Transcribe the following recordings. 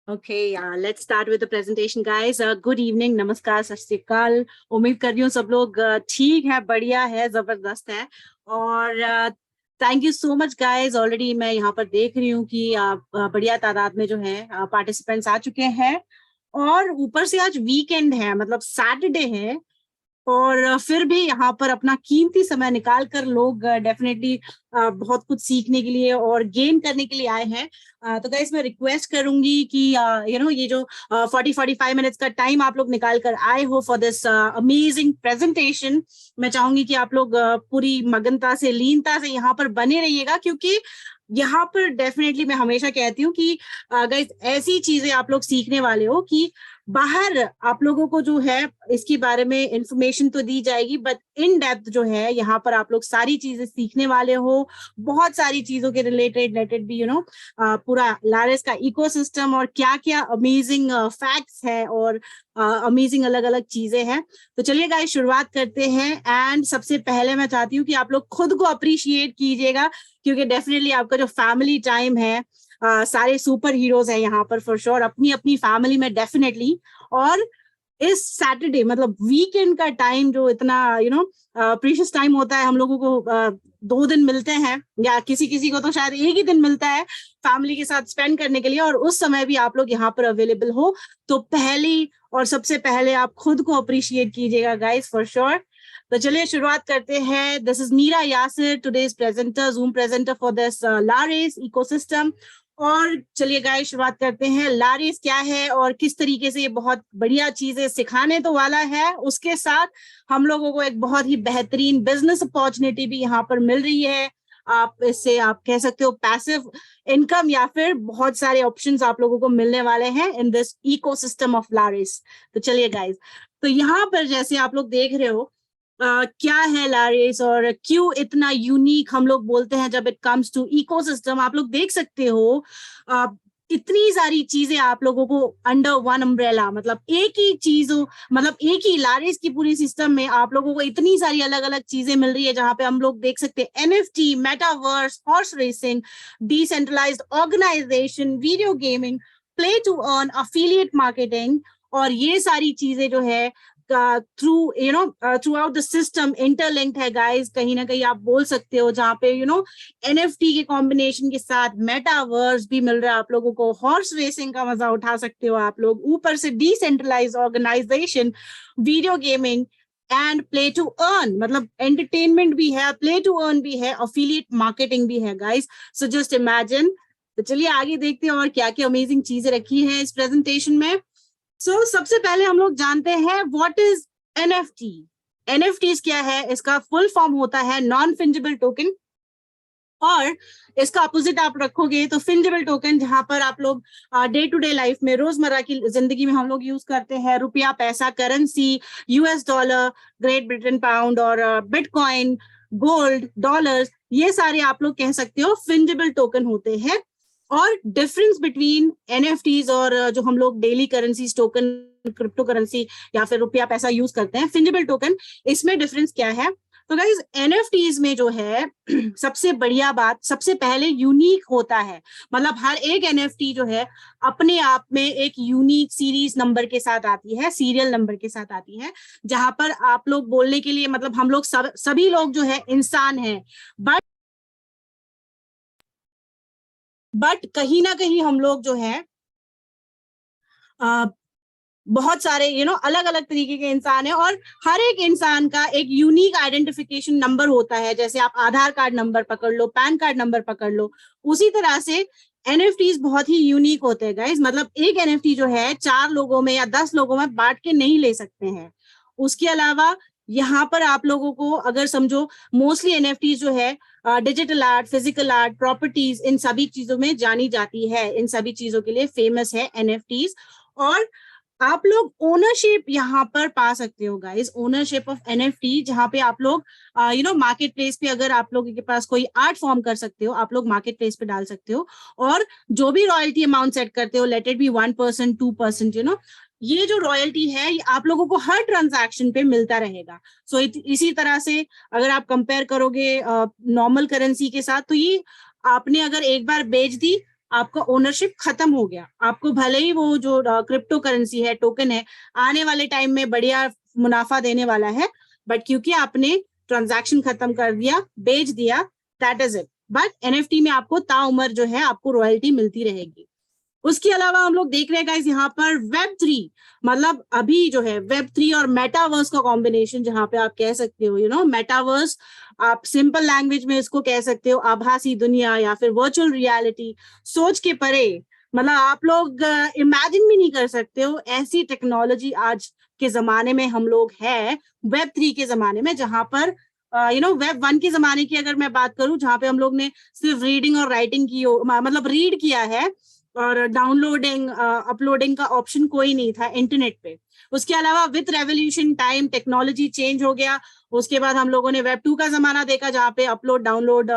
Okay, let's start with the presentation, guys. Good evening, नमस्कार, सत श्री अकाल। उम्मीद कर रही हूँ सब लोग ठीक है, बढ़िया है, जबरदस्त है। और thank you so much guys. Already मैं यहाँ पर देख रही हूँ कि बढ़िया तादाद में जो है पार्टिसिपेंट्स आ चुके हैं। और ऊपर से आज वीकेंड है, मतलब सैटरडे है। और फिर भी यहाँ पर अपना कीमती समय निकाल कर लोग डेफिनेटली बहुत कुछ सीखने के लिए और गेन करने के लिए आए हैं। तो गाइस मैं रिक्वेस्ट करूंगी कि ये जो 40-45 मिनट्स का टाइम आप लोग निकाल कर आए हो फॉर दिस अमेजिंग प्रेजेंटेशन, मैं चाहूंगी कि आप लोग पूरी मगनता से, लीनता से यहाँ पर बने रहिएगा, क्योंकि यहाँ पर डेफिनेटली मैं हमेशा कहती हूँ कि गाइस ऐसी चीजें आप लोग सीखने वाले हो कि बाहर आप लोगों को जो है इसके बारे में इंफॉर्मेशन तो दी जाएगी, बट इन डेप्थ जो है यहाँ पर आप लोग सारी चीजें सीखने वाले हो। बहुत सारी चीजों के रिलेटेड भी पूरा लारेस का इकोसिस्टम और क्या क्या अमेजिंग फैक्ट्स है और अमेजिंग अलग अलग चीजें हैं। तो चलिए गाइस शुरुआत करते हैं। एंड सबसे पहले मैं चाहती हूँ कि आप लोग खुद को अप्रिशिएट कीजिएगा, क्योंकि डेफिनेटली आपका जो फैमिली टाइम है, सारे सुपर हीरोज हैं यहाँ पर फॉर श्योर, अपनी अपनी फैमिली में डेफिनेटली। और इस सैटरडे मतलब वीकेंड का टाइम जो इतना प्रीशियस टाइम होता है, हम लोगों को 2 दिन मिलते हैं या किसी किसी को तो शायद एक ही दिन मिलता है फैमिली के साथ स्पेंड करने के लिए, और उस समय भी आप लोग यहाँ पर अवेलेबल हो। तो पहली और सबसे पहले आप खुद को अप्रिशिएट कीजिएगा गाइस फॉर श्योर। तो चलिए शुरुआत करते हैं। This is Meera Yasir, today's presenter, Zoom presenter for this Laris ecosystem. और चलिए गाइस शुरुआत करते हैं। लारेस क्या है और किस तरीके से ये बहुत बढ़िया चीजें सिखाने तो वाला है, उसके साथ हम लोगों को एक बहुत ही बेहतरीन बिजनेस अपॉर्चुनिटी भी यहाँ पर मिल रही है। आप इससे आप कह सकते हो पैसिव इनकम या फिर बहुत सारे ऑप्शंस आप लोगों को मिलने वाले हैं इन दिस इकोसिस्टम ऑफ लारेस। तो चलिए गाइस, तो यहाँ पर जैसे आप लोग देख रहे हो क्या है लारेस और क्यों इतना यूनिक हम लोग बोलते हैं जब इट कम्स टू इकोसिस्टम। आप लोग देख सकते हो इतनी सारी चीजें आप लोगों को अंडर वन अम्ब्रेला, मतलब एक ही चीज, मतलब एक ही लारेस की पूरी सिस्टम में आप लोगों को इतनी सारी अलग अलग चीजें मिल रही है, जहां पे हम लोग देख सकते हैं NFT, metaverse, horse racing, decentralised organisation, video gaming, play to earn, affiliate marketing. और ये सारी चीजें जो है through throughout the system interlinked है गाइस। कहीं ना कहीं आप बोल सकते हो जहाँ पे एनएफटी के कॉम्बिनेशन के साथ मेटावर्स भी मिल रहा है आप लोगों को, हॉर्स रेसिंग का मजा उठा सकते हो आप लोग, ऊपर से decentralised organisation, video gaming and play to earn, मतलब एंटरटेनमेंट भी है, प्ले टू अर्न भी है, अफिलिएट मार्केटिंग भी है गाइस। So just imagine. तो चलिए आगे देखते हैं और क्या क्या अमेजिंग चीजें रखी है इस प्रेजेंटेशन में। सबसे पहले हम लोग जानते हैं व्हाट इज एनएफटी। एनएफटीज क्या है? इसका फुल फॉर्म होता है नॉन फिंजिबल टोकन, और इसका अपोजिट आप रखोगे तो फिंजिबल टोकन, जहां पर आप लोग डे टू डे लाइफ में, रोजमर्रा की जिंदगी में हम लोग यूज करते हैं रुपया, पैसा, currency, US dollar, great Britain pound और बिटकॉइन, गोल्ड, डॉलर्स, ये सारे आप लोग कह सकते हो फिंजिबल टोकन होते हैं। और डिफरेंस बिटवीन एनएफटीज और जो हम लोग daily currency, token, crypto currency या फिर रुपया पैसा यूज करते हैं, फिंजिबल टोकन, इसमें डिफरेंस क्या है? तो गाइस एनएफटीज में जो है सबसे बढ़िया बात, सबसे पहले यूनिक होता है, मतलब हर एक एनएफटी जो है अपने आप में एक यूनिक सीरीज नंबर के साथ आती है, सीरियल नंबर के साथ आती है, जहां पर आप लोग बोलने के लिए, मतलब हम लोग सभी लोग जो है इंसान हैं, बट कहीं ना कहीं हम लोग जो है बहुत सारे अलग अलग तरीके के इंसान है, और हर एक इंसान का एक यूनिक आइडेंटिफिकेशन नंबर होता है। जैसे आप आधार कार्ड नंबर पकड़ लो, पैन कार्ड नंबर पकड़ लो, उसी तरह से एनएफटीज बहुत ही यूनिक होते हैं गाइस। मतलब एक एनएफटी जो है 4 लोगों में या 10 लोगों में बांट के नहीं ले सकते हैं। उसके अलावा यहाँ पर आप लोगों को अगर समझो, मोस्टली एनएफटीज जो है digital art, physical art, properties, इन सभी चीजों में जानी जाती है, इन सभी चीजों के लिए फेमस है एनएफटीज। और आप लोग ओनरशिप यहाँ पर पा सकते हो गाइस, ओनरशिप ऑफ एनएफटी, जहाँ पे आप लोग मार्केट प्लेस पे, अगर आप लोगों के पास कोई आर्ट फॉर्म कर सकते हो, आप लोग मार्केट प्लेस पे डाल सकते हो, और जो भी रॉयल्टी अमाउंट सेट करते हो, लेट इट बी 1%, 2%, ये जो रॉयल्टी है ये आप लोगों को हर ट्रांजैक्शन पे मिलता रहेगा। सो इसी तरह से अगर आप कंपेयर करोगे नॉर्मल करेंसी के साथ, तो ये आपने अगर एक बार बेच दी, आपका ओनरशिप खत्म हो गया। आपको भले ही वो जो क्रिप्टो करेंसी है, टोकन है, आने वाले टाइम में बढ़िया मुनाफा देने वाला है, बट क्योंकि आपने ट्रांजैक्शन खत्म कर दिया, बेच दिया, that is it. But NFT में आपको ताउम्र जो है आपको रॉयल्टी मिलती रहेगी। उसके अलावा हम लोग देख रहे हैं गाइस यहाँ पर वेब 3, मतलब अभी जो है वेब 3 और मेटावर्स का कॉम्बिनेशन, जहां पे आप कह सकते हो मेटावर्स, आप सिंपल लैंग्वेज में इसको कह सकते हो आभासी दुनिया या फिर वर्चुअल रियलिटी। सोच के परे, मतलब आप लोग इमेजिन भी नहीं कर सकते हो ऐसी टेक्नोलॉजी आज के जमाने में हम लोग है, वेब 3 के जमाने में, जहां पर वेब 1 के जमाने की अगर मैं बात करूं, जहां पे हम लोग ने सिर्फ रीडिंग और राइटिंग की मतलब रीड किया है, और डाउनलोडिंग अपलोडिंग का ऑप्शन कोई नहीं था इंटरनेट पे। उसके अलावा with revolution time technology change हो गया। उसके बाद हम लोगों ने वेब 2 का जमाना देखा, जहाँ पे अपलोड डाउनलोड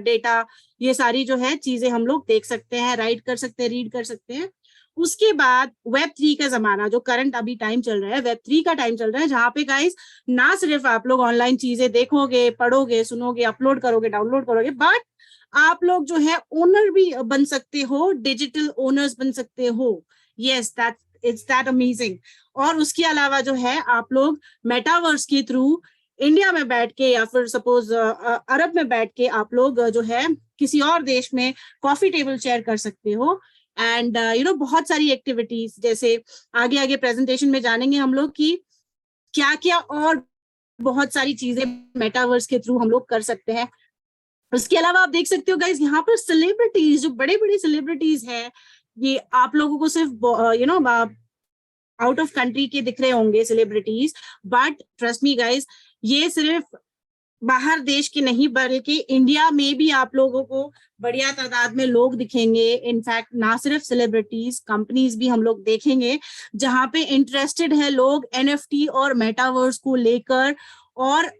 डेटा, ये सारी जो है चीजें हम लोग देख सकते हैं, राइट कर सकते हैं, रीड कर सकते हैं। उसके बाद वेब 3 का जमाना, जो करंट अभी टाइम चल रहा है, वेब 3 का टाइम चल रहा है, जहाँ पे गाइस ना सिर्फ आप लोग ऑनलाइन चीजें देखोगे, पढ़ोगे, सुनोगे, अपलोड करोगे, डाउनलोड करोगे, बट आप लोग जो है ओनर भी बन सकते हो, डिजिटल ओनर्स बन सकते हो। Yes, that it's that amazing. और उसके अलावा जो है आप लोग मेटावर्स के थ्रू इंडिया में बैठ के या फिर सपोज अरब में बैठ के आप लोग जो है किसी और देश में कॉफी टेबल शेयर कर सकते हो। एंड बहुत सारी एक्टिविटीज, जैसे आगे आगे प्रेजेंटेशन में जानेंगे हम लोग कि क्या क्या और बहुत सारी चीजें मेटावर्स के थ्रू हम लोग कर सकते हैं। उसके अलावा आप देख सकते हो गाइस यहाँ पर सेलिब्रिटीज, जो बड़े बड़े सेलिब्रिटीज हैं, ये आप लोगों को सिर्फ आउट ऑफ कंट्री के दिख रहे होंगे celebrities, but trust me guys, ये सिर्फ बाहर देश के नहीं बल्कि इंडिया में भी आप लोगों को बढ़िया तादाद में लोग दिखेंगे। इनफैक्ट ना सिर्फ सेलिब्रिटीज, कंपनीज भी हम लोग देखेंगे जहां पे इंटरेस्टेड है लोग एनएफटी और मेटावर्स को लेकर। और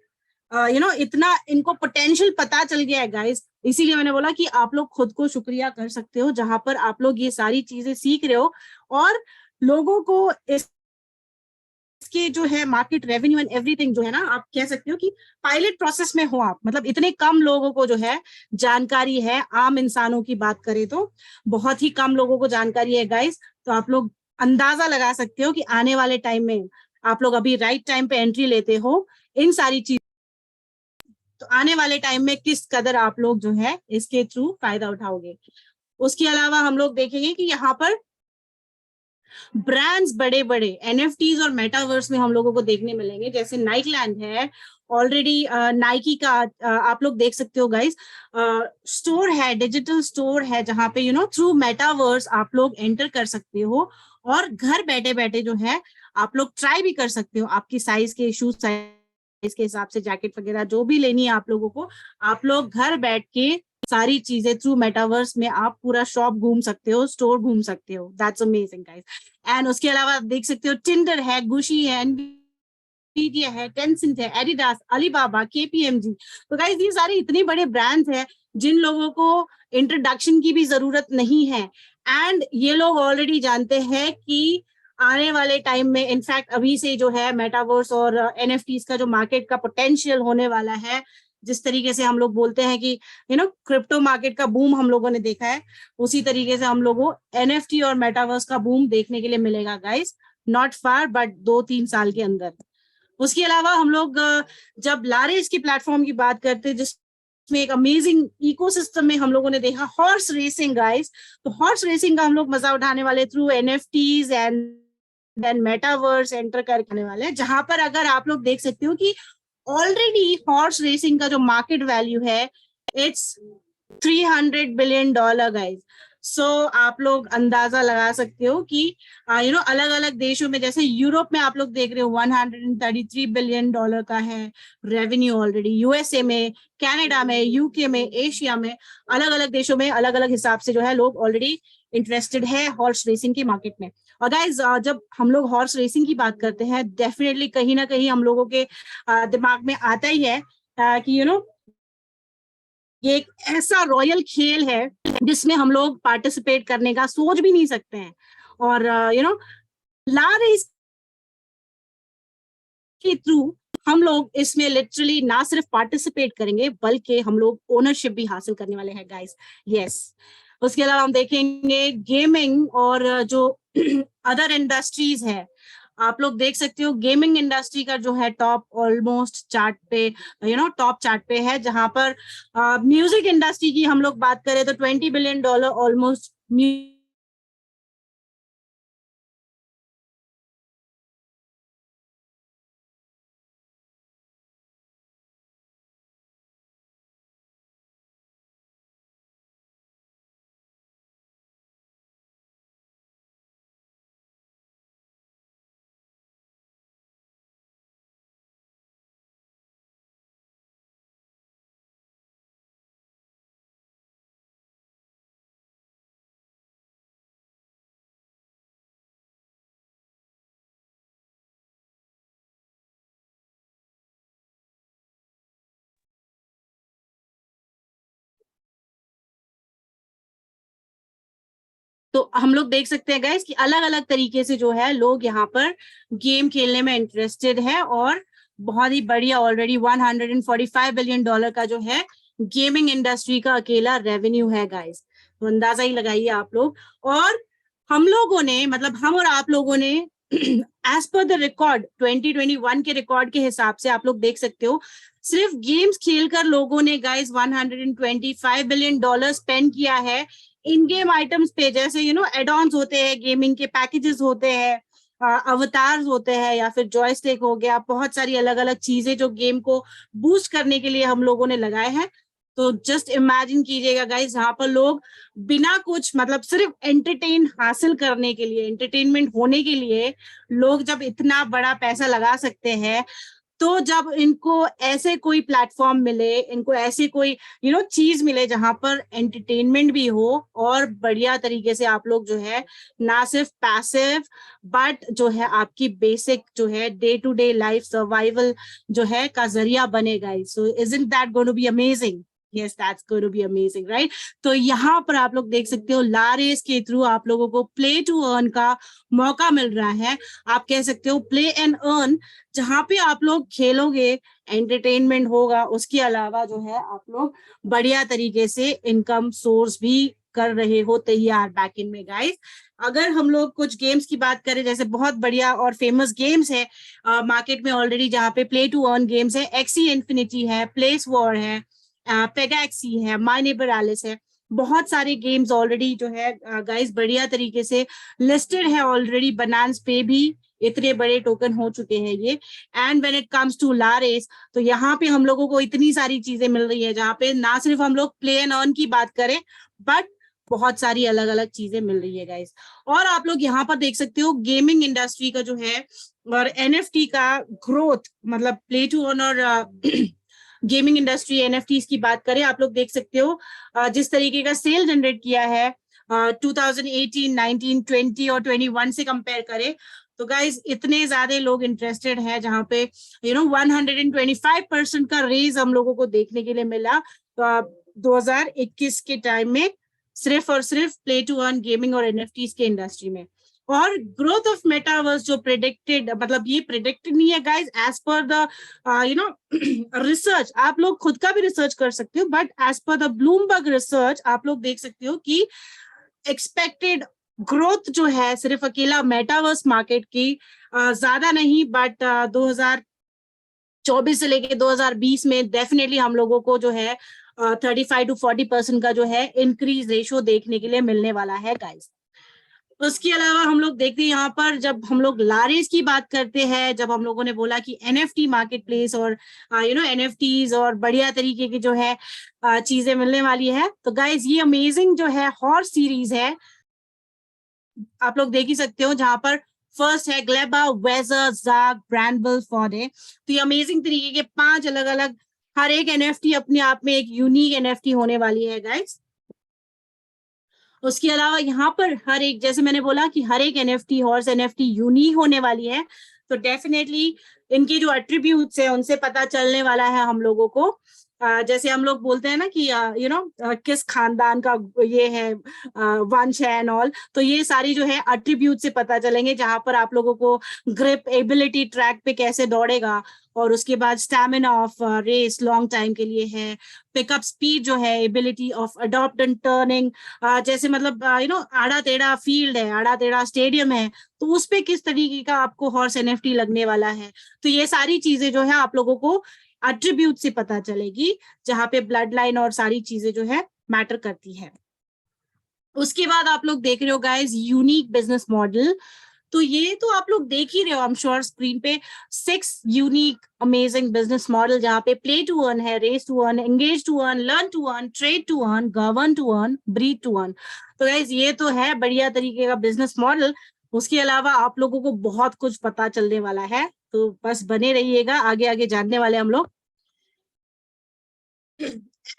इतना इनको पोटेंशियल पता चल गया है गाइस, इसीलिए मैंने बोला कि आप लोग खुद को शुक्रिया कर सकते हो जहां पर आप लोग ये सारी चीजें सीख रहे हो, और लोगों को इसके जो है मार्केट रेवेन्यू एंड एवरीथिंग जो है ना, आप कह सकते हो कि पायलट प्रोसेस में हो आप, मतलब इतने कम लोगों को जो है जानकारी है। आम इंसानों की बात करें तो बहुत ही कम लोगों को जानकारी है गाइस। तो आप लोग अंदाजा लगा सकते हो कि आने वाले टाइम में आप लोग अभी राइट टाइम पे एंट्री लेते हो इन सारी चीज, तो आने वाले टाइम में किस कदर आप लोग जो है इसके थ्रू फायदा उठाओगे। उसके अलावा हम लोग देखेंगे कि यहाँ पर ब्रांड्स बड़े बड़े एनएफटीज और मेटावर्स में हम लोगों को देखने मिलेंगे, जैसे नाइकलैंड है ऑलरेडी, नाइकी का आप लोग देख सकते हो गाइस, स्टोर है, डिजिटल स्टोर है, जहां पे थ्रू मेटावर्स आप लोग एंटर कर सकते हो, और घर बैठे बैठे जो है आप लोग ट्राई भी कर सकते हो, आपकी साइज के शूज साइज के हिसाब से, जैकेट वगैरह जो भी लेनी है आप लोगों को, आप लोग घर बैठ के सारी चीजें थ्रू मेटावर्स में आप पूरा शॉप घूम सकते हो, स्टोर घूम सकते हो। That's amazing guys. एंड उसके अलावा आप देख सकते हो टिंडर है, गुशी है, एनवीडिया है, टेंसेंट है, एडिडास, अलीबाबा, केपीएमजी। तो गाइस ये सारे इतने बड़े ब्रांड्स हैं जिन लोगों को इंट्रोडक्शन की भी जरूरत नहीं है, एंड ये लोग ऑलरेडी जानते हैं कि आने वाले टाइम में, इनफैक्ट अभी से जो है मेटावर्स और एनएफटीज का जो मार्केट का पोटेंशियल होने वाला है, जिस तरीके से हम लोग बोलते हैं कि क्रिप्टो मार्केट का बूम हम लोगों ने देखा है, उसी तरीके से हम लोगों को एनएफटी और मेटावर्स का बूम देखने के लिए मिलेगा गाइस, नॉट फार बट 2-3 साल के अंदर। उसके अलावा हम लोग जब लारेज के प्लेटफॉर्म की बात करते हैं, जिसमें एक अमेजिंग इकोसिस्टम में हम लोगों ने देखा हॉर्स रेसिंग गाइस, तो हॉर्स रेसिंग का हम लोग मजा उठाने वाले through NFTs and then metaverse enter करने वाले हैं, जहां पर अगर आप लोग देख सकते हो कि ऑलरेडी हॉर्स रेसिंग का जो मार्केट वैल्यू है इट्स $300 बिलियन गाइज। सो आप लोग अंदाजा लगा सकते हो कि अलग अलग देशों में, जैसे यूरोप में आप लोग देख रहे हो $133 बिलियन का है रेवेन्यू ऑलरेडी, यूएसए में, कनाडा में, यूके में, एशिया में, अलग अलग देशों में अलग अलग हिसाब से जो है लोग ऑलरेडी इंटरेस्टेड है हॉर्स रेसिंग की मार्केट में। और गाइज जब हम लोग हॉर्स रेसिंग की बात करते हैं, डेफिनेटली कहीं ना कहीं हम लोगों के दिमाग में आता ही है कि ये एक ऐसा रॉयल खेल है जिसमें हम लोग पार्टिसिपेट करने का सोच भी नहीं सकते हैं। और ला रेस के थ्रू हम लोग इसमें लिटरली ना सिर्फ पार्टिसिपेट करेंगे बल्कि हम लोग ओनरशिप भी हासिल करने वाले हैं गाइस। यस, उसके अलावा हम देखेंगे गेमिंग और जो अदर इंडस्ट्रीज है, आप लोग देख सकते हो गेमिंग इंडस्ट्री का जो है टॉप ऑलमोस्ट चार्ट पे, टॉप चार्ट पे है, जहां पर म्यूजिक इंडस्ट्री की हम लोग बात करें तो $20 बिलियन ऑलमोस्ट तो हम लोग देख सकते हैं गाइस कि अलग अलग तरीके से जो है लोग यहाँ पर गेम खेलने में इंटरेस्टेड है, और बहुत ही बढ़िया ऑलरेडी $145 बिलियन का जो है गेमिंग इंडस्ट्री का अकेला रेवेन्यू है गाइस। तो अंदाजा ही लगाइए आप लोग। और हम लोगों ने, मतलब हम और आप लोगों ने एज पर द रिकॉर्ड 2021 के रिकॉर्ड के हिसाब से आप लोग देख सकते हो, सिर्फ गेम्स खेलकर लोगों ने गाइस $125 बिलियन स्पेंड किया है इन गेम आइटम्स पे। जैसे एड ऑन्स होते हैं, गेमिंग के पैकेजेस होते हैं, अवतार्स होते हैं, या फिर जॉयस्टिक हो गया, बहुत सारी अलग अलग चीजें जो गेम को बूस्ट करने के लिए हम लोगों ने लगाए हैं। तो जस्ट इमेजिन कीजिएगा गाइस, यहाँ पर लोग बिना कुछ, मतलब सिर्फ एंटरटेन हासिल करने के लिए, एंटरटेनमेंट होने के लिए लोग जब इतना बड़ा पैसा लगा सकते हैं, तो जब इनको ऐसे कोई प्लेटफॉर्म मिले, इनको ऐसी कोई चीज मिले जहां पर एंटरटेनमेंट भी हो और बढ़िया तरीके से आप लोग जो है ना सिर्फ पैसिव बट जो है आपकी बेसिक जो है day to day life survival जो है का जरिया बनेगा। So isn't that going to be amazing? Yes, that's going to be amazing, right? तो यहाँ पर आप लोग देख सकते हो लारेस के थ्रू आप लोगों को प्ले टू अर्न का मौका मिल रहा है। आप कह सकते हो प्ले एंड अर्न, जहां पे आप लोग खेलोगे, एंटरटेनमेंट होगा, उसके अलावा जो है आप लोग बढ़िया तरीके से इनकम सोर्स भी कर रहे हो तैयार बैक इन में गाइस। अगर हम लोग कुछ गेम्स की बात करें, जैसे बहुत बढ़िया और फेमस गेम्स है मार्केट में ऑलरेडी, जहाँ पे प्ले टू अर्न गेम्स है, एक्सी इन्फिनिटी है, प्लेस वॉर है, पेगाक्सी है, माय नेबर एलिस है, बहुत सारे गेम्स ऑलरेडी जो है गाइस बढ़िया तरीके से लिस्टेड है ऑलरेडी। बनान्स पे भी इतने बड़े टोकन हो चुके हैं ये। And when it comes to Laris, तो यहाँ पे हम लोगों को इतनी सारी चीजें मिल रही है, जहाँ पे ना सिर्फ हम लोग प्ले एंड अर्न की बात करें, बट बहुत सारी अलग अलग चीजें मिल रही है गाइस। और आप लोग यहाँ पर देख सकते हो गेमिंग इंडस्ट्री का जो है और एनएफटी का ग्रोथ, मतलब प्ले टू अर्न और गेमिंग इंडस्ट्री एनएफटीज की बात करें, आप लोग देख सकते हो जिस तरीके का सेल जनरेट किया है 2018, 19, 20 और 21 से कंपेयर करें, तो गाइज इतने ज्यादा लोग इंटरेस्टेड हैं, जहां पे 125% का रेज हम लोगों को देखने के लिए मिला 2021 के टाइम में, सिर्फ और सिर्फ प्ले टू अर्न गेमिंग और एनएफटीज के इंडस्ट्री में। और ग्रोथ ऑफ मेटावर्स जो प्रेडिक्टेड, मतलब ये प्रेडिक्टेड नहीं है guys, as per the research, आप लोग खुद का भी रिसर्च कर सकते हो, but as per the Bloomberg research आप लोग देख सकते हो कि एक्सपेक्टेड ग्रोथ जो है सिर्फ अकेला मेटावर्स मार्केट की ज्यादा नहीं, बट 2024 से लेके 2020 में डेफिनेटली हम लोगों को जो है 35 to 40% का जो है इंक्रीज रेशियो देखने के लिए मिलने वाला है गाइस। उसके अलावा हम लोग देखते हैं यहाँ पर, जब हम लोग लारेस की बात करते हैं, जब हम लोगों ने बोला कि एनएफटी मार्केट प्लेस और एनएफटीज और बढ़िया तरीके की जो है चीजें मिलने वाली है, तो गाइज ये अमेजिंग जो है हॉर्स सीरीज है, आप लोग देख ही सकते हो, जहां पर फर्स्ट है ग्लेबा, वेजर, जाग, ब्रांडबल, फॉडे। तो ये अमेजिंग तरीके के 5 अलग अलग, हर एक एनएफटी अपने आप में एक यूनिक एनएफटी होने वाली है गाइज। उसके अलावा यहाँ पर हर एक, जैसे मैंने बोला कि हर एक एनएफटी, हॉर्स एनएफटी यूनिक होने वाली है, तो डेफिनेटली इनके जो एट्रीब्यूट्स है उनसे पता चलने वाला है हम लोगों को जैसे हम लोग बोलते हैं ना कि किस खानदान का ये है वंश है एंड ऑल, तो ये सारी जो है एट्रीब्यूट से पता चलेंगे, जहां पर आप लोगों को ग्रिप एबिलिटी ट्रैक पे कैसे दौड़ेगा, और उसके बाद stamina of race long time के लिए है, पिकअप स्पीड जो है, ability of adopt and turning, जैसे मतलब आड़ा टेढ़ा फील्ड है, आड़ा टेढ़ा स्टेडियम है, तो उस पे किस तरीके का आपको हॉर्स एनएफटी लगने वाला है। तो ये सारी चीजें जो है आप लोगों को एट्रीब्यूट से पता चलेगी, जहां पे ब्लड लाइन और सारी चीजें जो है मैटर करती है। उसके बाद आप लोग देख रहे हो गाइस यूनिक बिजनेस मॉडल। तो ये तो आप लोग देख ही रहे हो आई एम श्योर स्क्रीन पे, 6 यूनिक अमेजिंग बिजनेस मॉडल, जहां पे प्ले टू अर्न है, race to earn, engage to earn, learn to earn, trade to earn, govern to earn, breed to earn. तो गाइस ये तो है बढ़िया तरीके का बिजनेस मॉडल। उसके अलावा आप लोगों को बहुत कुछ पता चलने वाला है, तो बस बने रहिएगा, आगे आगे जानने वाले हम लोग।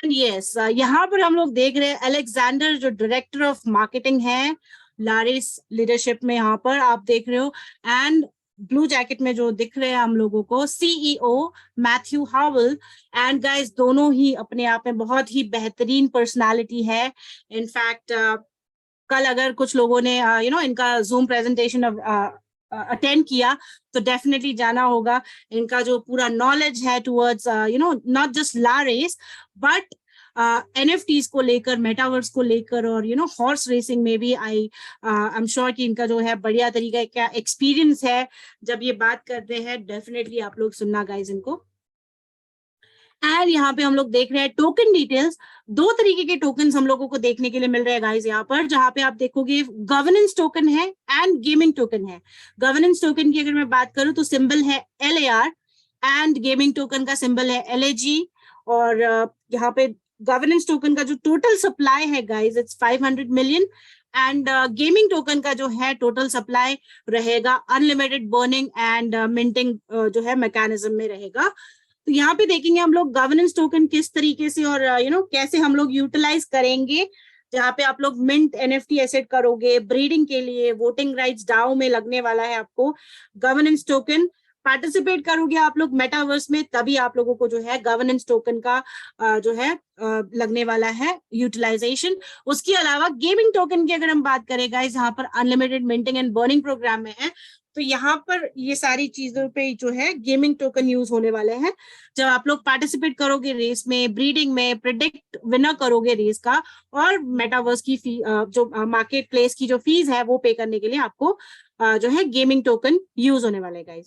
यस, यहाँ पर हम लोग देख रहे हैं अलेक्जेंडर जो डायरेक्टर ऑफ मार्केटिंग है लारिस लीडरशिप में, यहाँ पर आप देख रहे हो, एंड ब्लू जैकेट में जो दिख रहे हैं हम लोगों को CEO Matthew Howell. And guys दोनों ही अपने आप में बहुत ही बेहतरीन पर्सनालिटी है। इनफैक्ट कल अगर कुछ लोगों ने इनका जूम प्रेजेंटेशन अटेंड किया तो डेफिनेटली जाना होगा। इनका जो पूरा नॉलेज है टुवर्ड्स नॉट जस्ट ला रेस बट एनएफटीज को लेकर, मेटावर्स को लेकर, और हॉर्स रेसिंग में भी आई एम श्योर कि इनका जो है बढ़िया तरीका का एक्सपीरियंस है जब ये बात करते हैं। डेफिनेटली आप लोग सुनना गाइज इनको। एंड यहाँ पे हम लोग देख रहे हैं टोकन डिटेल्स। 2 तरीके के टोकन हम लोगों को देखने के लिए मिल रहे हैं गाइस यहाँ पर, जहाँ पे आप देखोगे गवर्नेंस टोकन है एंड गेमिंग टोकन है। गवर्नेंस टोकन की अगर मैं बात करूं तो सिंबल है LAR एंड गेमिंग टोकन का सिंबल है LAG। और यहाँ पे गवर्नेंस टोकन का जो टोटल सप्लाई है guys it's 500 million, and gaming token का जो है टोटल सप्लाई रहेगा अनलिमिटेड बर्निंग एंड मिंटिंग जो है मैकेनिज्म में रहेगा। तो यहाँ पे देखेंगे हम लोग गवर्नेंस टोकन किस तरीके से और कैसे हम लोग यूटिलाइज करेंगे, जहाँ पे आप लोग मिंट एनएफटी एसेट करोगे, ब्रीडिंग के लिए वोटिंग राइट्स डाउ में लगने वाला है आपको गवर्नेंस टोकन, पार्टिसिपेट करोगे आप लोग मेटावर्स में, तभी आप लोगों को जो है गवर्नेंस टोकन का जो है लगने वाला है यूटिलाइजेशन। उसके अलावा गेमिंग टोकन की अगर हम बात करें गाइस, यहाँ पर unlimited minting and burning program में है, तो यहाँ पर ये सारी चीजों पे जो है गेमिंग टोकन यूज होने वाले हैं। जब आप लोग पार्टिसिपेट करोगे रेस में, ब्रीडिंग में, प्रेडिक्ट विनर करोगे रेस का, और मेटावर्स की फी जो मार्केट प्लेस की जो फीस है वो पे करने के लिए आपको जो है गेमिंग टोकन यूज होने वाले गाइस।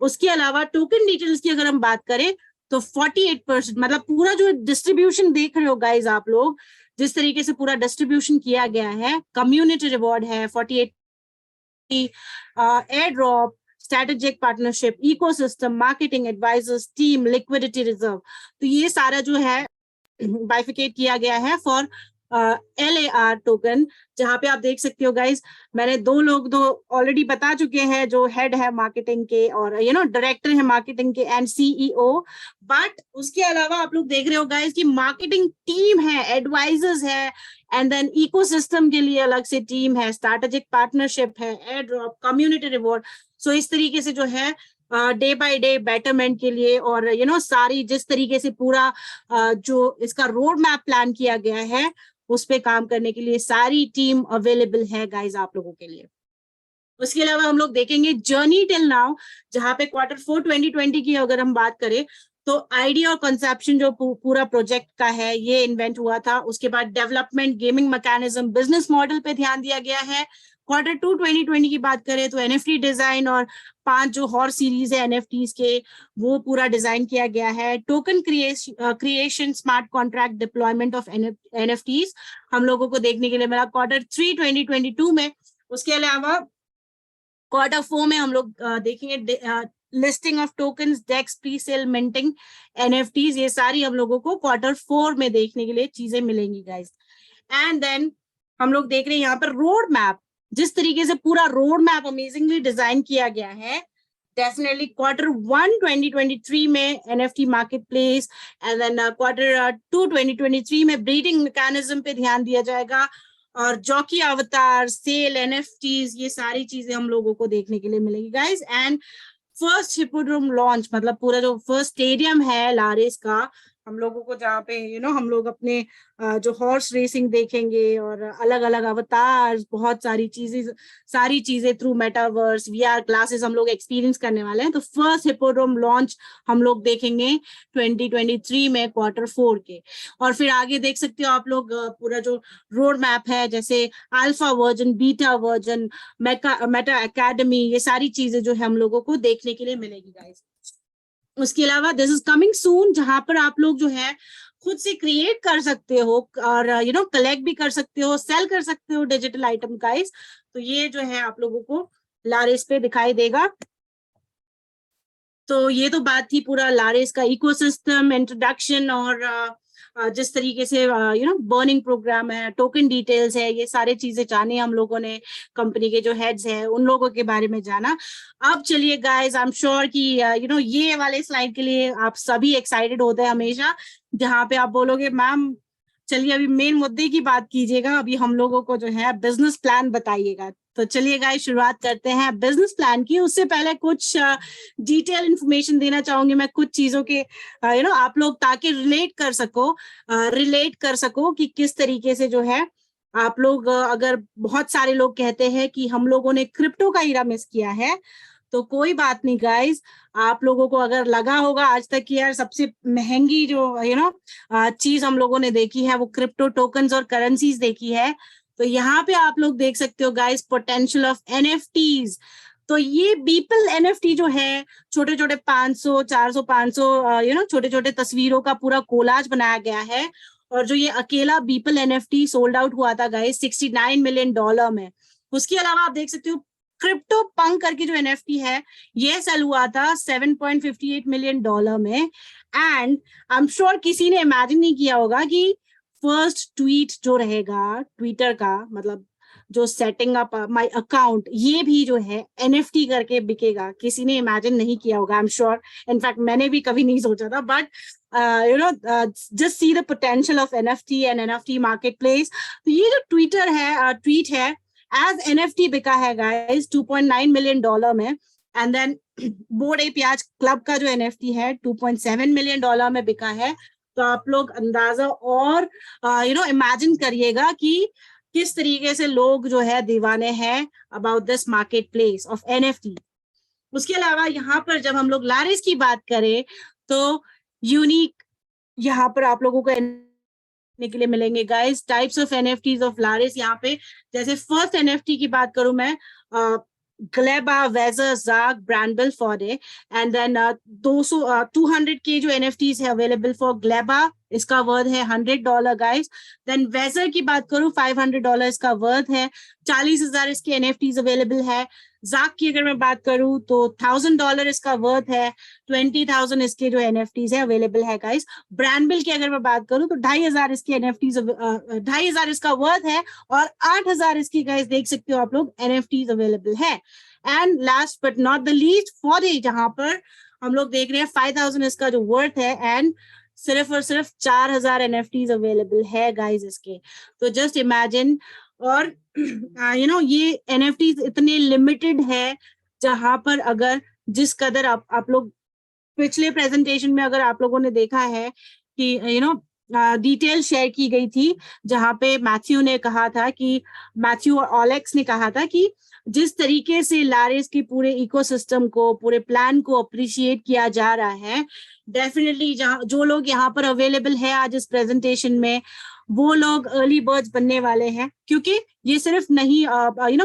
उसके अलावा टोकन डिटेल्स की अगर हम बात करें तो 48%, मतलब पूरा जो डिस्ट्रीब्यूशन देख रहे हो गाइस आप लोग, जिस तरीके से पूरा डिस्ट्रीब्यूशन किया गया है, कम्युनिटी रिवॉर्ड है 48, airdrop, strategic partnership, ecosystem, marketing advisors, team, liquidity reserve, तो ये सारा जो है बाइफिकेट किया गया है फॉर LAR टोकन। जहां पे आप देख सकते हो गाइस, मैंने 2 लोग तो ऑलरेडी बता चुके हैं, जो हेड है मार्केटिंग के और डायरेक्टर है मार्केटिंग के एंड CEO। बट उसके अलावा आप लोग देख रहे हो गाइस कि मार्केटिंग टीम है, एडवाइजर्स है, एंड देन इकोसिस्टम के लिए अलग से टीम है, स्ट्रेटेजिक पार्टनरशिप है, एयर ड्रॉप, कम्युनिटी रिवॉर्ड। सो इस तरीके से जो है डे बाय डे बेटरमेंट के लिए और सारी जिस तरीके से पूरा जो इसका रोड मैप प्लान किया गया है उस पे काम करने के लिए सारी टीम अवेलेबल है गाइस आप लोगों के लिए। उसके अलावा हम लोग देखेंगे जर्नी टिल नाउ, जहां पे Q4 2020 की अगर हम बात करें तो आइडिया और कंसेप्शन जो पूरा प्रोजेक्ट का है ये इन्वेंट हुआ था। उसके बाद development, gaming mechanism, business model पे ध्यान दिया गया है। Q2 2020 की बात करें तो NFT डिजाइन और 5 जो हॉर्स सीरीज है NFTs के वो पूरा डिजाइन किया गया है। Token creation, smart contract, deployment of NFTs हम लोगों को देखने के लिए मिला Q3 2022 में। उसके अलावा Q4 में हम लोग देखेंगे listing of tokens, DEX, pre sale, minting, NFTs, ये सारी हम लोगों को Q4 में देखने के लिए चीजें मिलेंगी गाइस। एंड देन हम लोग देख रहे हैं यहाँ पर रोड मैप, जिस तरीके से पूरा रोड मैप अमेजिंगली डिजाइन किया गया है। डेफिनेटली Q1 2023 में NFT marketplace, and then Q2 2023 में ब्रीडिंग मैकेनिज्म पे ध्यान दिया जाएगा, और जॉकी अवतार, सेल, NFTs, ये सारी चीजें हम लोगों को देखने के लिए मिलेगी guys. And first hippodrome launch, मतलब पूरा जो फर्स्ट स्टेडियम है लारेस का हम लोगों को, जहाँ पे हम लोग अपने जो हॉर्स रेसिंग देखेंगे और अलग अलग अवतार, बहुत सारी चीजें थ्रू मेटावर्स वीआर ग्लासेस हम लोग एक्सपीरियंस करने वाले हैं। तो फर्स्ट हिप्पोड्रोम लॉन्च हम लोग देखेंगे 2023 में Q4 के। और फिर आगे देख सकते हो आप लोग पूरा जो रोड मैप है, जैसे alpha version, beta version, Meta academy, ये सारी चीजें जो है हम लोगों को देखने के लिए मिलेगी गाइस। उसके अलावा दिस इज कमिंग सून, जहां पर आप लोग जो है खुद से क्रिएट कर सकते हो और कलेक्ट भी कर सकते हो, सेल कर सकते हो डिजिटल आइटम गाइस। तो ये जो है आप लोगों को लारेस पे दिखाई देगा। तो ये तो बात थी पूरा लारेस का इकोसिस्टम इंट्रोडक्शन, और जिस तरीके से बर्निंग प्रोग्राम है, टोकन डिटेल्स है, ये सारे चीजें जाने हम लोगों ने, कंपनी के जो हेड्स हैं उन लोगों के बारे में जाना। अब चलिए गाइस, आई एम श्योर कि ये वाले स्लाइड के लिए आप सभी एक्साइटेड होते हैं हमेशा, जहां पे आप बोलोगे मैम चलिए अभी मेन मुद्दे की बात कीजिएगा, अभी हम लोगों को जो है बिजनेस प्लान बताइएगा। तो चलिए गाइस शुरुआत करते हैं बिजनेस प्लान की। उससे पहले कुछ डिटेल इंफॉर्मेशन देना चाहूंगी मैं कुछ चीजों के, आप लोग ताकि रिलेट कर सको कि किस तरीके से जो है आप लोग, अगर बहुत सारे लोग कहते हैं कि हम लोगों ने क्रिप्टो का हीरा मिस किया है, तो कोई बात नहीं गाइस। आप लोगों को अगर लगा होगा आज तक कि यार सबसे महंगी जो चीज हम लोगों ने देखी है वो क्रिप्टो टोकन्स और करेंसीज देखी है, तो यहाँ पे आप लोग देख सकते हो गाइस पोटेंशियल ऑफ एनएफटीज। तो ये बीपल एनएफटी जो है, छोटे छोटे 500 400 500 छोटे छोटे तस्वीरों का पूरा कोलाज बनाया गया है। और जो ये अकेला बीपल एनएफटी सोल्ड आउट हुआ था गाइस $69 मिलियन में। उसके अलावा आप देख सकते हो क्रिप्टो पंक करके जो एनएफटी है ये सेल हुआ था $7.58 मिलियन में। एंड आई एम श्योर किसी ने इमेजिन नहीं किया होगा कि फर्स्ट ट्वीट जो रहेगा ट्विटर का, मतलब जो सेटिंग अप माय अकाउंट, ये भी जो है एनएफटी करके बिकेगा। किसी ने इमेजिन नहीं किया होगा, आई एम श्योर। इनफैक्ट मैंने भी कभी नहीं सोचा था, but just see the potential of NFT and NFT market place. तो ये जो ट्विटर है, ट्वीट है एज एनएफटी बिका है गाइस $2.9 मिलियन में। एंड देन बोर्ड ए प्याज क्लब का जो एनएफटी है $2.7 मिलियन में बिका है। तो आप लोग अंदाजा और इमेजिन करिएगा कि किस तरीके से लोग जो है दीवाने हैं about this market place of NFT. उसके अलावा यहाँ पर जब हम लोग लारिस की बात करें तो यूनिक यहाँ पर आप लोगों को के लिए मिलेंगे guys types of NFTs of Laris यहाँ पे। जैसे फर्स्ट एनएफटी की बात करूं मैं, ग्लेबा, वेजर, जाग, ब्रांडबल फॉरे, एंड देन 200 के जो एनएफटीज है अवेलेबल फॉर ग्लेबा, इसका वर्थ है $100 गाइस। देन वेजर की बात करूं $500 इसका वर्थ है, 40,000 इसके एनएफटीज अवेलेबल है। जाक की अगर मैं बात करूं तो $1,000 इसका वर्थ है, 20,000 इसके जो एनएफटीज है अवेलेबल है गाइस। ब्रांडबिल की अगर मैं बात करूं तो 2,500 इसके एनएफटीज, 2,500 इसका वर्थ है, और 8,000 इसकी गाइस देख सकते हो आप लोग एनएफटीज अवेलेबल है। And last but not the least फॉरे, जहां पर हम लोग देख रहे हैं 5,000 इसका जो वर्थ है, एंड सिर्फ और सिर्फ 4,000 एनएफटीज अवेलेबल है गाइस इसके। तो जस्ट इमेजिन। और ये एनएफटीज इतने लिमिटेड है, जहां पर अगर जिस कदर आप लोग पिछले प्रेजेंटेशन में अगर आप लोगों ने देखा है कि डिटेल शेयर की गई थी, जहां पे मैथ्यू और ओलेक्स ने कहा था कि जिस तरीके से लारिस के पूरे इकोसिस्टम को, पूरे प्लान को अप्रिशिएट किया जा रहा है, डेफिनेटली जो लोग यहाँ पर अवेलेबल है आज इस प्रेजेंटेशन में, वो लोग अर्ली बर्ड्स बनने वाले हैं। क्योंकि ये सिर्फ नहीं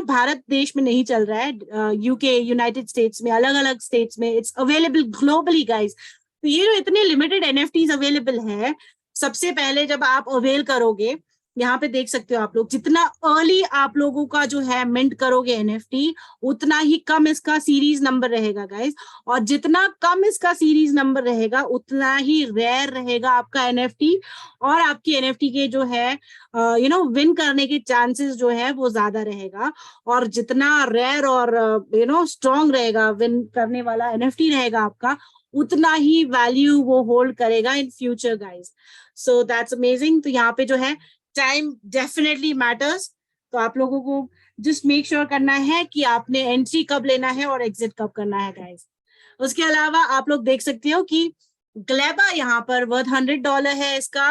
भारत देश में नहीं चल रहा है, यूके, यूनाइटेड स्टेट्स में, अलग अलग स्टेट्स में, इट्स अवेलेबल ग्लोबली गाइस। तो ये जो इतने लिमिटेड एनएफटीज अवेलेबल है, सबसे पहले जब आप अवेल करोगे, यहाँ पे देख सकते हो आप लोग, जितना अर्ली आप लोगों का जो है मिंट करोगे एनएफटी, उतना ही कम इसका सीरीज नंबर रहेगा गाइस। और जितना कम इसका सीरीज नंबर रहेगा उतना ही रेयर रहेगा आपका एनएफटी, और आपकी एनएफटी के जो है विन करने के चांसेस जो है वो ज्यादा रहेगा। और जितना रेयर और स्ट्रॉन्ग रहेगा, विन करने वाला एनएफटी रहेगा आपका, उतना ही वैल्यू वो होल्ड करेगा in future guys. So that's amazing. तो यहाँ पे जो है टाइम डेफिनेटली मैटर्स। तो आप लोगों को जस्ट मेक श्योर करना है कि आपने एंट्री कब लेना है और एग्जिट कब करना है गाइस। उसके अलावा आप लोग देख सकते हो कि ग्लेबा यहाँ पर वर्थ $100 है इसका।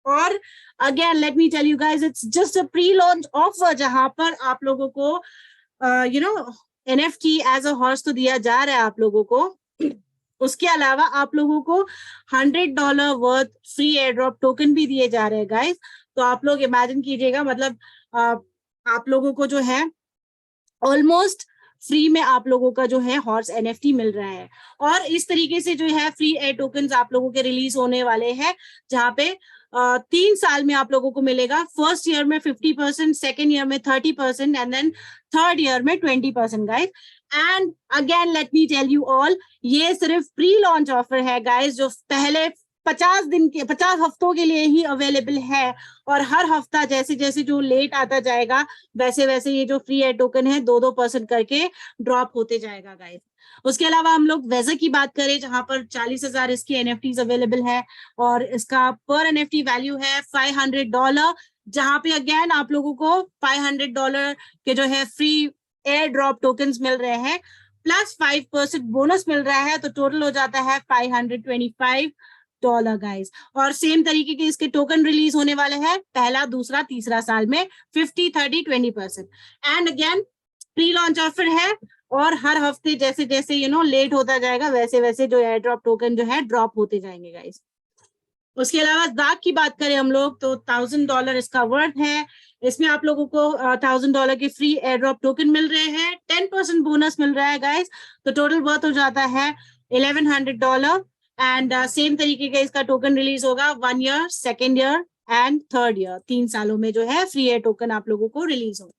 और again let me tell you guys, it's just a pre launch offer जहां पर आप लोगों को you know NFT as a horse तो दिया जा रहा है आप लोगों को। उसके अलावा आप लोगों को $100 worth free air drop token भी दिए जा रहे हैं गाइस। तो आप लोग इमेजिन कीजिएगा, मतलब आप लोगों को जो है ऑलमोस्ट फ्री में आप लोगों का जो है हॉर्स एनएफटी मिल रहा है। और इस तरीके से जो है फ्री एयर टोकन आप लोगों के रिलीज होने वाले हैं, जहां पे 3 साल में आप लोगों को मिलेगा। फर्स्ट ईयर में 50%, सेकेंड ईयर में 30% एंड देन थर्ड ईयर में 20% गाइस। And again let me tell you all, ये सिर्फ प्री लॉन्च ऑफर है गाइस, जो पहले 50 हफ्तों के लिए ही अवेलेबल है। और हर हफ्ता जैसे जैसे जो लेट आता जाएगा वैसे वैसे ये जो फ्री एयर टोकन है 2% करके ड्रॉप होते जाएगा गाइस। उसके अलावा हम लोग वेजर की बात करें, जहां पर 40,000 इसकी एनएफटीज अवेलेबल है और इसका पर एनएफटी वैल्यू है $500, जहां पे अगेन आप लोगों को $500 के जो है फ्री एयर ड्रॉप टोकन मिल रहे हैं, प्लस 5% बोनस मिल रहा है। तो टोटल हो जाता है $525 गाइस। और सेम तरीके के इसके टोकन रिलीज होने वाले हैं पहला, दूसरा, तीसरा साल में 50, 30, 20%। And again pre launch offer है और हर हफ्ते जैसे जैसे लेट होता जाएगा वैसे वैसे जो एयर ड्रॉप टोकन जो है ड्रॉप होते जाएंगे गाइस। उसके अलावा दाग की बात करें हम लोग तो $1,000 इसका वर्थ है। इसमें आप लोगों को $1,000 के फ्री एयर ड्रॉप टोकन मिल रहे हैं, 10% बोनस मिल रहा है गाइस। तो टोटल वर्थ हो जाता है $1,100। एंड सेम तरीके का इसका टोकन रिलीज होगा 1 year, second year and third year, 3 सालों में जो है फ्री एयर टोकन आप लोगों को रिलीज होगा।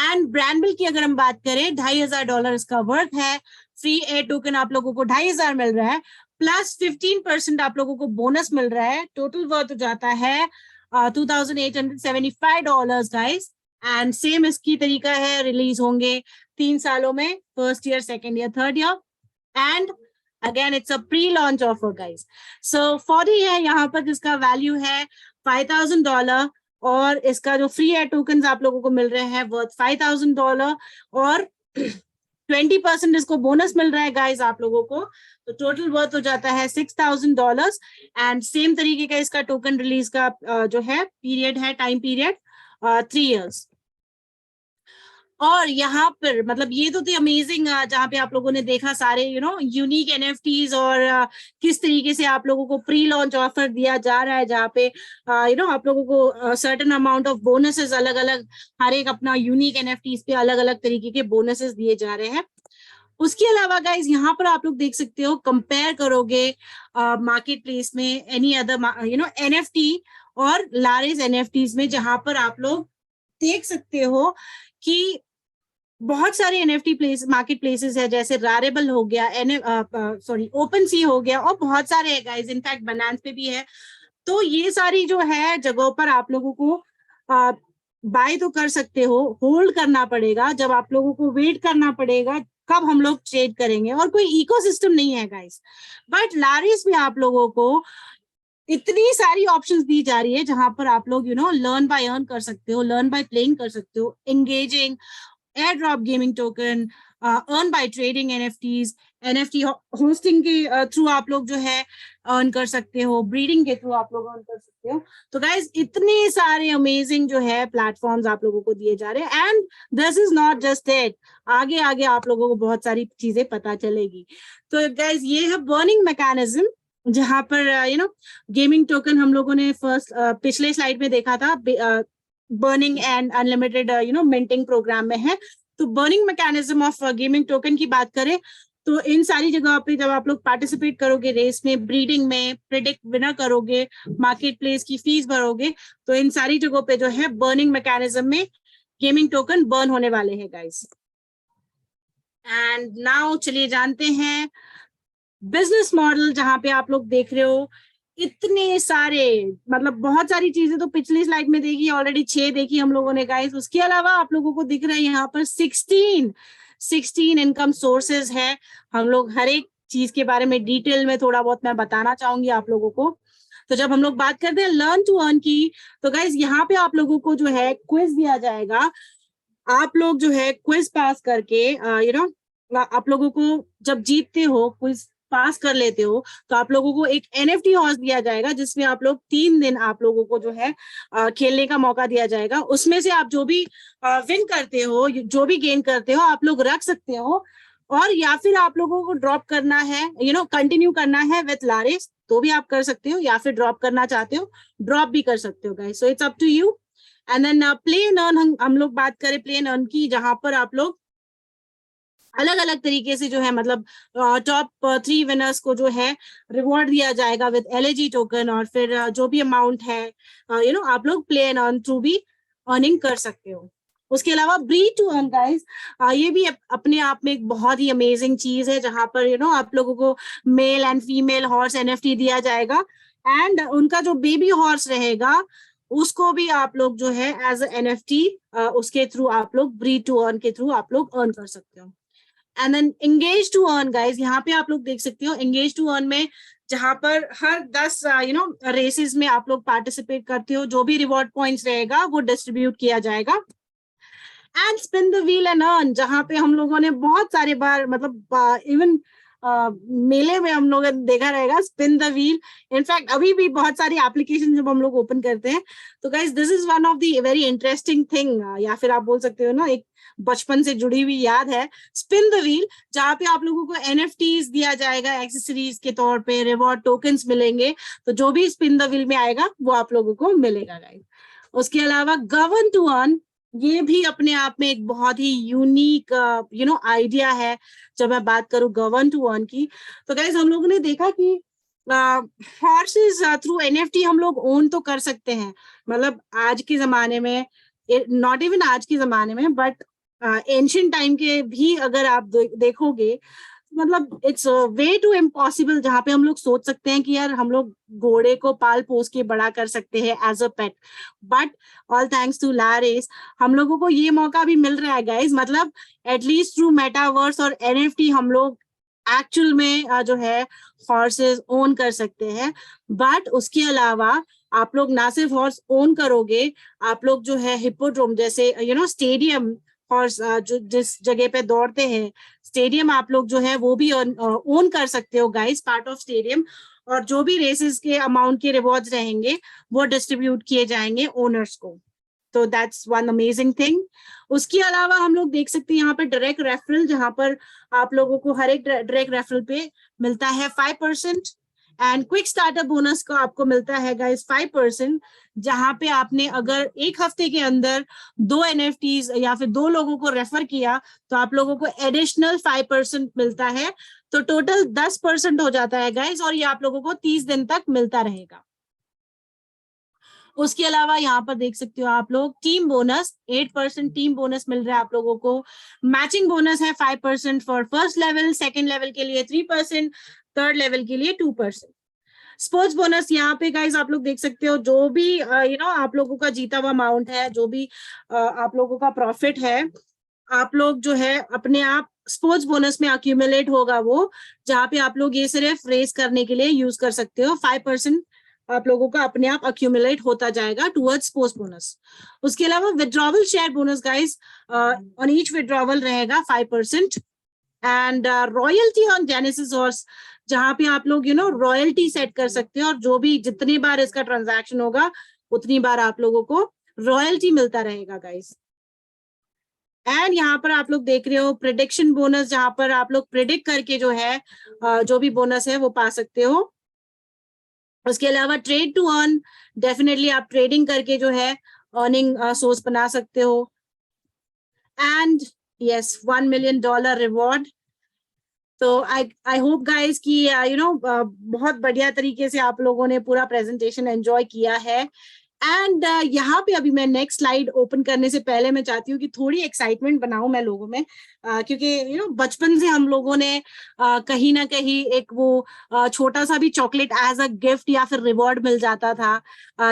एंड ब्रांडबिल की अगर हम बात करें, $2,500 इसका वर्थ है। फ्री एयर टोकन आप लोगों को 2,500 मिल रहा है, प्लस 15% आप लोगों को बोनस मिल रहा है। टोटल वर्थ हो जाता है $2,875 गाइस। एंड सेम इसकी तरीका है, रिलीज होंगे 3 सालों में, first year, second year, third year. And again it's a pre launch offer guys. So 40 है यहाँ पर, जिसका वैल्यू है $5,000 और इसका जो फ्री एयर टोकन आप लोगों को मिल रहे हैं वर्थ $5,000 और 20% इसको बोनस मिल रहा है गाइस आप लोगों को। तो टोटल वर्थ हो जाता है $6,000। एंड सेम तरीके का इसका टोकन रिलीज का जो है पीरियड है, टाइम पीरियड 3 इयर्स। और यहाँ पर मतलब ये तो थी अमेजिंग, जहाँ पे आप लोगों ने देखा सारे यूनिक एनएफटीज और किस तरीके से आप लोगों को प्री लॉन्च ऑफर दिया जा रहा है, जहाँ पे आप लोगों को सर्टेन अमाउंट ऑफ बोनसेस अलग अलग, हर एक अपना यूनिक एनएफटीज पे अलग अलग तरीके के बोनसेस दिए जा रहे हैं। उसके अलावा गाइज यहाँ पर आप लोग देख सकते हो, कंपेयर करोगे मार्केट प्लेस में एनी अदर एनएफटी और लारेज एनएफटीज में, जहां पर आप लोग देख सकते हो कि बहुत सारे एनएफटी प्लेस मार्केट प्लेसेस है, जैसे रारेबल हो गया, ओपन सी हो गया, और बहुत सारे है गाइज, इनफैक्ट बनान्स पे भी है। तो ये सारी जो है जगहों पर आप लोगों को बाय तो कर सकते हो, होल्ड करना पड़ेगा, जब आप लोगों को वेट करना पड़ेगा कब हम लोग ट्रेड करेंगे, और कोई इकोसिस्टम नहीं है गाइस। बट लारिस में आप लोगों को इतनी सारी ऑप्शंस दी जा रही है, जहां पर आप लोग लर्न बाय अर्न कर सकते हो, लर्न बाय प्लेइंग कर सकते हो, engaging, air drop gaming token, earn by trading NFTs, NFT hosting के थ्रू आप लोग जो है अर्न कर सकते हो, ब्रीडिंग के थ्रू आप लोग अर्न कर सकते हो। तो गाइज इतने सारे अमेजिंग जो है प्लेटफॉर्म्स आप लोगों को दिए जा रहे हैं। And this is not just it, आगे आगे आप लोगों को बहुत सारी चीजें पता चलेगी। तो गाइज ये है बर्निंग मैकेनिज्म, जहां पर गेमिंग टोकन हम लोगों ने फर्स्ट पिछले स्लाइड में देखा था, burning and unlimited minting program में है। तो burning mechanism of gaming token की बात करें तो इन सारी जगह पे जब आप लोग पार्टिसिपेट करोगे, रेस में, ब्रीडिंग में, प्रिडिक्ट विनर करोगे, मार्केट प्लेस की फीस भरोगे, तो इन सारी जगहों पे जो है बर्निंग मैकेनिज्म में गेमिंग टोकन बर्न होने वाले हैं गाइस। एंड नाउ चलिए जानते हैं बिजनेस मॉडल, जहां पे आप लोग देख रहे हो इतने सारे, मतलब बहुत सारी चीजें तो पिछली स्लाइड में देखी ऑलरेडी, 6 देखी हम लोगों ने गाइस। उसके अलावा आप लोगों को दिख रहा है यहाँ पर 16 इनकम सोर्सेज है। हम लोग हर एक चीज के बारे में डिटेल में थोड़ा बहुत मैं बताना चाहूंगी आप लोगों को। तो जब हम लोग बात करते हैं लर्न टू अर्न की, तो गाइस यहाँ पे आप लोगों को जो है क्विज दिया जाएगा। आप लोग जो है क्विज पास करके आप लोगों को जब जीतते हो क्विज पास कर लेते हो तो आप लोगों को एक NFT हॉर्स दिया जाएगा, जिसमें आप लोग 3 दिन आप लोगों को जो है खेलने का मौका दिया जाएगा। उसमें से आप जो भी विन करते हो, जो भी गेन करते हो, आप लोग रख सकते हो, और या फिर आप लोगों को ड्रॉप करना है, कंटिन्यू करना है विथ लारिस तो भी आप कर सकते हो, या फिर ड्रॉप करना चाहते हो ड्रॉप भी कर सकते हो guys. So it's up to you. And then play and earn, हम लोग बात करें प्ले एंड अर्न की, जहां पर आप लोग अलग अलग तरीके से जो है मतलब टॉप 3 विनर्स को जो है रिवॉर्ड दिया जाएगा विद LAG टोकन, और फिर जो भी अमाउंट है आप लोग प्ले एंड अर्न थ्रू भी अर्निंग कर सकते हो। उसके अलावा ब्रीड टू अर्न गाइस, ये भी अपने आप में एक बहुत ही अमेजिंग चीज है, जहां पर आप लोगों को male and female horse NFT दिया जाएगा, एंड उनका जो बेबी हॉर्स रहेगा उसको भी आप लोग जो है एज NFT उसके थ्रू आप लोग ब्रीड टू अर्न के थ्रू आप लोग अर्न कर सकते हो। And then engage to earn guys, यहाँ पे आप लोग देख सकते हो एंगेज टू अर्न में, जहां पर हर 10 रेसेस में आप लोग पार्टिसिपेट करते हो, जो भी रिवॉर्ड पॉइंट्स रहेगा वो डिस्ट्रीब्यूट किया जाएगा। And spin the wheel and earn, जहां पे हम लोगों ने बहुत सारे बार मतलब इवन मेले में हम लोगों ने देखा रहेगा स्पिन द व्हील। इनफैक्ट अभी भी बहुत सारी एप्लीकेशन जब हम लोग ओपन करते हैं तो guys this is one of the very interesting thing, या फिर आप बोल सकते हो ना एक बचपन से जुड़ी हुई याद है, स्पिन द व्हील, जहां पे आप लोगों को NFTs दिया जाएगा एक्सेसरीज के तौर पे, रिवॉर्ड टोकन्स मिलेंगे, तो जो भी स्पिन द व्हील में आएगा वो आप लोगों को मिलेगा गाइस। उसके अलावा गवर्न टू अर्न, ये भी अपने आप में एक बहुत ही यूनिक आइडिया है। जब मैं बात करूं गवर्न टू अर्न की, तो गाइस हम लोगों ने देखा कि हॉर्सेस थ्रू NFT हम लोग ओन तो कर सकते हैं, मतलब आज के जमाने में, नॉट इवन आज के जमाने में बट एंशिएंट टाइम के भी अगर आप देखोगे, मतलब इट्स वे टू इम्पॉसिबल, जहां पे हम लोग सोच सकते हैं कि यार हम लोग घोड़े को पाल पोस के बड़ा कर सकते हैं as a pet, but all thanks to Laris हम लोगों को ये मौका भी मिल रहा है गाइस, मतलब एटलीस्ट थ्रू मेटावर्स और NFT हम लोग एक्चुअल में जो है हॉर्सेस ओन कर सकते हैं। बट उसके अलावा आप लोग ना सिर्फ हॉर्स ओन करोगे, आप लोग जो है हिप्पोड्रोम जैसे स्टेडियम हॉर्स जो जिस जगह पे दौड़ते हैं, स्टेडियम आप लोग जो है वो भी ओन कर सकते हो गाइस, पार्ट ऑफ स्टेडियम, और जो भी रेसेस के अमाउंट के रिवॉर्ड्स रहेंगे वो डिस्ट्रीब्यूट किए जाएंगे ओनर्स को। तो दैट्स वन अमेजिंग थिंग। उसके अलावा हम लोग देख सकते हैं यहाँ पर डायरेक्ट रेफरल, जहां पर आप लोगों को हर एक डायरेक्ट रेफरल पे मिलता है 5%, एंड क्विक स्टार्टअप बोनस का आपको मिलता है गाइस 5%, जहां पे आपने अगर एक हफ्ते के अंदर 2 NFTs या फिर 2 लोगों को रेफर किया तो आप लोगों को एडिशनल 5% मिलता है, तो टोटल 10% हो जाता है गाइस, और ये आप लोगों को 30 दिन तक मिलता रहेगा। उसके अलावा यहाँ पर देख सकते हो आप लोग टीम बोनस 8% टीम बोनस मिल रहा है आप लोगों को। मैचिंग बोनस है 5% for first level, second level के लिए 3%, थर्ड लेवल के लिए 2%। स्पोर्ट्स बोनस यहाँ पे गाइस आप लोग देख सकते हो, जो भी आप लोगों का जीता हुआ अमाउंट है, जो भी आप लोगों का प्रॉफिट है, आप लोग जो है अपने आप स्पोर्ट्स बोनस में अक्यूमुलेट होगा वो, जहाँ पे आप लोग ये सिर्फ रेस करने के लिए यूज कर सकते हो। 5% आप लोगों का अपने आप अक्यूमुलेट होता जाएगा टुवर्ड्स स्पोर्ट्स बोनस। उसके अलावा withdrawal share bonus guys on each withdrawal रहेगा 5%, and royalty on genesis horse, जहां पे आप लोग रॉयल्टी सेट कर सकते हो, और जो भी जितनी बार इसका ट्रांजैक्शन होगा उतनी बार आप लोगों को रॉयल्टी मिलता रहेगा गाइस। एंड यहाँ पर आप लोग देख रहे हो प्रिडिक्शन बोनस, जहां पर आप लोग प्रिडिक्ट करके जो है जो भी बोनस है वो पा सकते हो। उसके अलावा ट्रेड टू अर्न, डेफिनेटली आप ट्रेडिंग करके जो है अर्निंग सोर्स बना सकते हो। And yes $1 million reward. तो आई होप गाइज कि बहुत बढ़िया तरीके से आप लोगों ने पूरा प्रेजेंटेशन एंजॉय किया है। एंड यहाँ पे अभी मैं नेक्स्ट स्लाइड ओपन करने से पहले मैं चाहती हूँ कि थोड़ी एक्साइटमेंट बनाऊं मैं लोगों में, क्योंकि बचपन से हम लोगों ने कहीं ना कहीं एक वो छोटा सा भी चॉकलेट एज अ गिफ्ट या फिर रिवॉर्ड मिल जाता था,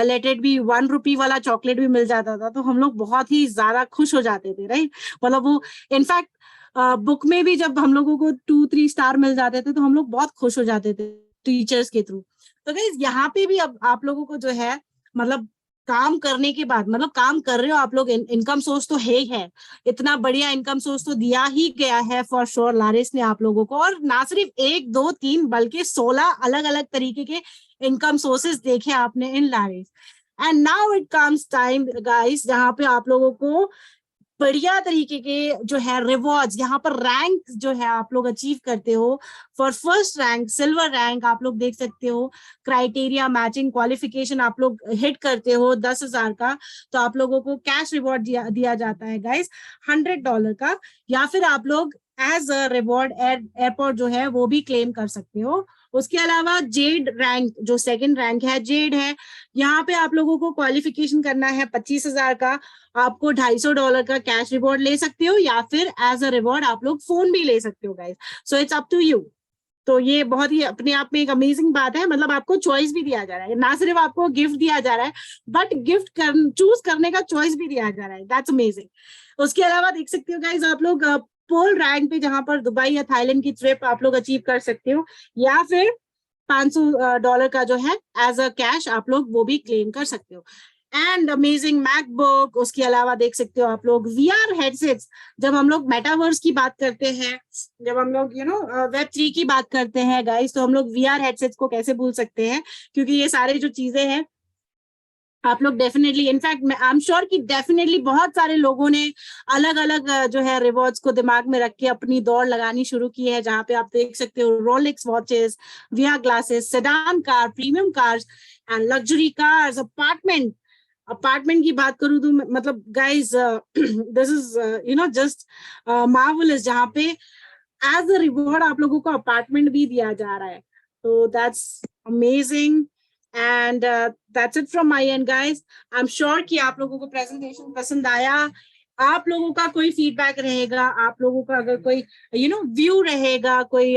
लेट इट बी ₹1 वाला चॉकलेट भी मिल जाता था, तो हम लोग बहुत ही ज्यादा खुश हो जाते थे, राइट। मतलब वो इनफैक्ट बुक में भी जब हम लोगों को 2-3 स्टार मिल जाते थे तो हम लोग बहुत खुश हो जाते थे टीचर्स के थ्रू। तो गाइस यहाँ पे भी अब आप लोगों को जो है मतलब काम करने के बाद, मतलब काम कर रहे हो आप लोग, इनकम सोर्स तो है ही है, इतना बढ़िया इनकम सोर्स तो दिया ही गया है फॉर श्योर लारिस ने आप लोगों को। और ना सिर्फ एक दो तीन बल्कि 16 अलग अलग तरीके के इनकम सोर्सेस देखे आपने in Laris. And now it comes time guys, जहां पे आप लोगों को बढ़िया तरीके के जो है रिवॉर्ड्स, यहाँ पर रैंक जो है आप लोग अचीव करते हो। For first rank, silver rank आप लोग देख सकते हो, क्राइटेरिया मैचिंग क्वालिफिकेशन आप लोग हिट करते हो 10,000 का, तो आप लोगों को कैश रिवॉर्ड दिया जाता है गाइस $100 का, या फिर आप लोग एज अ रिवॉर्ड एयरपोर्ट जो है वो भी क्लेम कर सकते हो। उसके अलावा जेड रैंक, जो सेकंड रैंक है जेड है, यहाँ पे आप लोगों को क्वालिफिकेशन करना है 25,000 का, आपको $250 का कैश रिवॉर्ड ले सकते हो, या फिर एज अ रिवॉर्ड आप लोग फोन भी ले सकते हो guys, so it's up to you. तो ये बहुत ही अपने आप में एक अमेजिंग बात है, मतलब आपको चॉइस भी दिया जा रहा है, ना सिर्फ आपको गिफ्ट दिया जा रहा है बट चूज करने का चॉइस भी दिया जा रहा है, दैट्स अमेजिंग। उसके अलावा देख सकते हो गाइस आप लोग पोल रैंक पे, जहां पर दुबई या थाईलैंड की ट्रिप आप लोग अचीव कर सकते हो, या फिर $500 का जो है एज अ कैश आप लोग वो भी क्लेम कर सकते हो। एंड अमेजिंग मैकबुक, उसके अलावा देख सकते हो आप लोग वीआर हेडसेट्स। जब हम लोग मेटावर्स की बात करते हैं, जब हम लोग Web3 की बात करते हैं गाइस, तो हम लोग वीआर हेडसेट्स को कैसे भूल सकते हैं, क्योंकि ये सारे जो चीजें हैं आप लोग definitely, in fact I am sure कि डेफिनेटली बहुत सारे लोगों ने अलग अलग जो है रिवॉर्ड्स को दिमाग में रख के अपनी दौड़ लगानी शुरू की है, जहां पे आप देख सकते हो Rolex watches, VR glasses, sedan car, premium cars and luxury cars, apartment की बात करूं तो मतलब guys this is just marvellous, जहां पे एज अ रिवॉर्ड आप लोगों को अपार्टमेंट भी दिया जा रहा है, तो that's amazing. And that's it from my and guys. I am sure कि आप लोगों को प्रेजेंटेशन पसंद आया। आप लोगों का कोई फीडबैक रहेगा, आप लोगों का अगर कोई व्यू रहेगा, कोई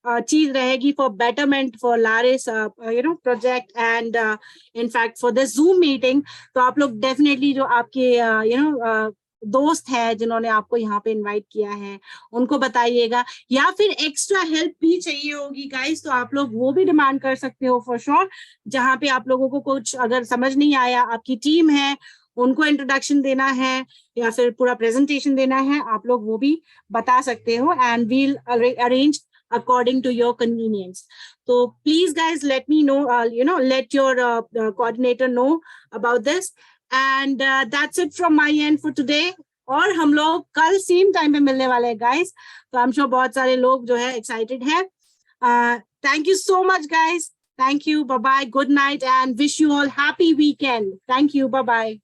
चीज रहेगी for betterment for Laris project and in fact for this Zoom meeting, तो आप लोग डेफिनेटली जो आपके दोस्त है जिन्होंने आपको यहाँ पे इनवाइट किया है उनको बताइएगा, या फिर एक्स्ट्रा हेल्प भी चाहिए होगी गाइस तो आप लोग वो भी डिमांड कर सकते हो फॉर श्योर। जहाँ पे आप लोगों को कुछ अगर समझ नहीं आया, आपकी टीम है उनको इंट्रोडक्शन देना है या फिर पूरा प्रेजेंटेशन देना है, आप लोग वो भी बता सकते हो and we'll arrange according to your convenience. So please guys let me know, let your coordinator know about this. And that's it from my end for today. और हम लोग कल सेम टाइम पे मिलने वाले हैं गाइस, तो आई एम श्योर बहुत सारे लोग जो है एक्साइटेड है। Thank you so much guys, thank you, bye bye, good night and wish you all happy weekend. Thank you, bye bye.